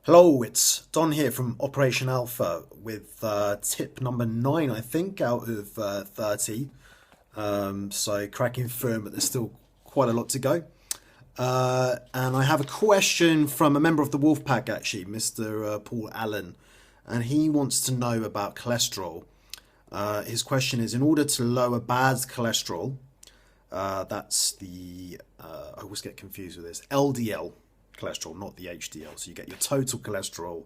Hello, it's Don here from Operation Alpha with tip number 9, I think, out of 30. So cracking firm, but there's still quite a lot to go. And I have a question from a member of the Wolfpack, actually, Mr. Paul Allen, and he wants to know about cholesterol. His question is, in order to lower bad cholesterol, that's the, I always get confused with this, LDL cholesterol, not the HDL. So you get your total cholesterol,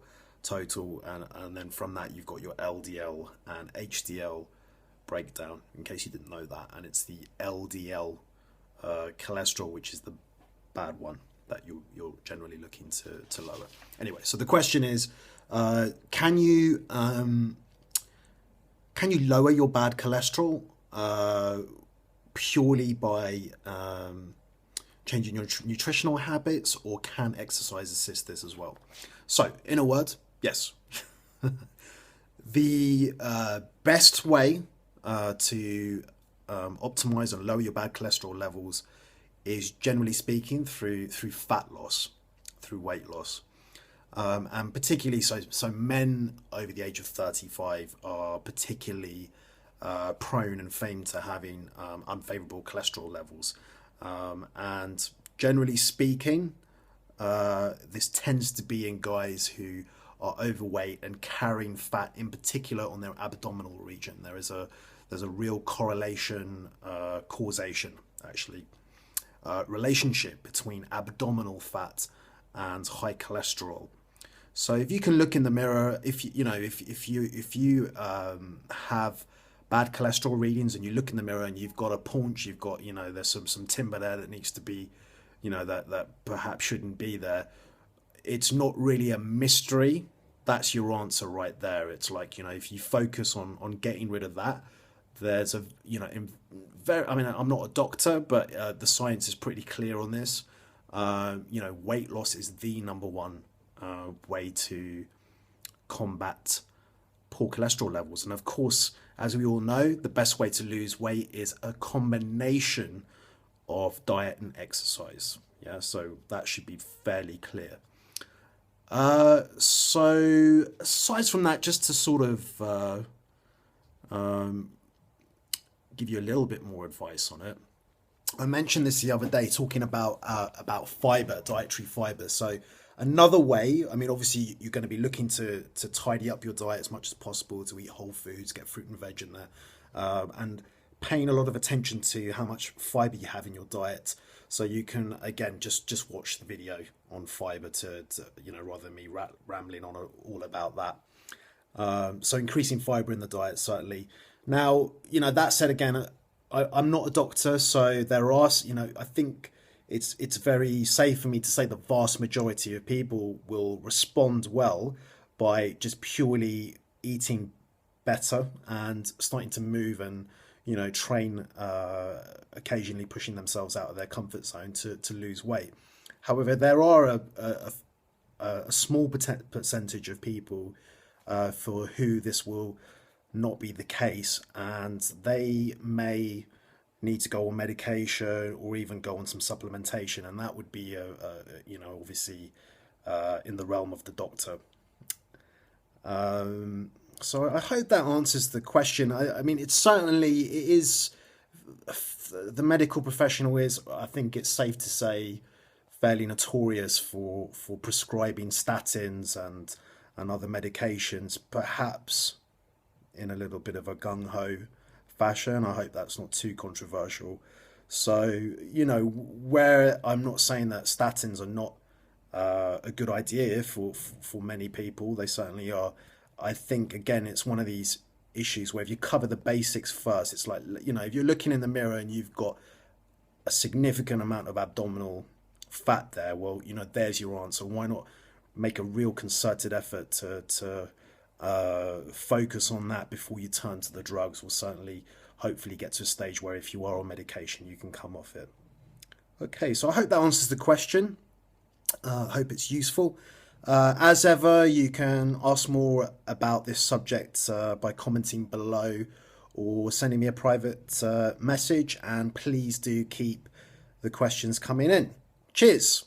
and then from that you've got your LDL and HDL breakdown, in case you didn't know that. And it's the LDL cholesterol, which is the bad one that you're generally looking to lower. Anyway, so the question is, can you lower your bad cholesterol purely by changing your nutritional habits, or can exercise assist this as well? So, in a word, yes. The best way to optimize and lower your bad cholesterol levels is, generally speaking, through fat loss, through weight loss. And particularly so men over the age of 35 are particularly prone and famed to having unfavorable cholesterol levels. And generally speaking, this tends to be in guys who are overweight and carrying fat, in particular on their abdominal region. There's a real correlation, causation, actually, relationship between abdominal fat and high cholesterol. So if you can look in the mirror, if you have bad cholesterol readings and you look in the mirror and you've got a paunch, you've got, there's some timber there that needs to be, that perhaps shouldn't be there. It's not really a mystery. That's your answer right there. It's like, if you focus on getting rid of that, there's I'm not a doctor, but the science is pretty clear on this. Weight loss is the number one way to combat poor cholesterol levels. And of course, as we all know, the best way to lose weight is a combination of diet and exercise. Yeah, so that should be fairly clear. So aside from that, just to sort of give you a little bit more advice on it, I mentioned this the other day, talking about fiber, dietary fiber. So another way, obviously you're going to be looking to tidy up your diet as much as possible, to eat whole foods, get fruit and veg in there, and paying a lot of attention to how much fiber you have in your diet. So you can, again, just watch the video on fiber to rather than me rambling on all about that. So increasing fiber in the diet, certainly. Now, that said, again, I'm not a doctor, so there are, I think it's very safe for me to say the vast majority of people will respond well by just purely eating better and starting to move and train, occasionally pushing themselves out of their comfort zone to lose weight. However, there are a small percentage of people for who this will not be the case, and they may need to go on medication or even go on some supplementation, and that would be obviously in the realm of the doctor. So I hope that answers the question. It is, the medical professional is, I think it's safe to say, fairly notorious for prescribing statins and other medications, perhaps in a little bit of a gung-ho fashion. I hope that's not too controversial. So, where I'm not saying that statins are not a good idea for many people, they certainly are. I think, again, it's one of these issues where if you cover the basics first, it's like, if you're looking in the mirror and you've got a significant amount of abdominal fat there, well, there's your answer. Why not make a real concerted effort to focus on that before you turn to the drugs, or certainly hopefully get to a stage where if you are on medication you can come off it. Okay, so I hope that answers the question. I hope it's useful. As ever, you can ask more about this subject by commenting below or sending me a private message, and please do keep the questions coming in. Cheers!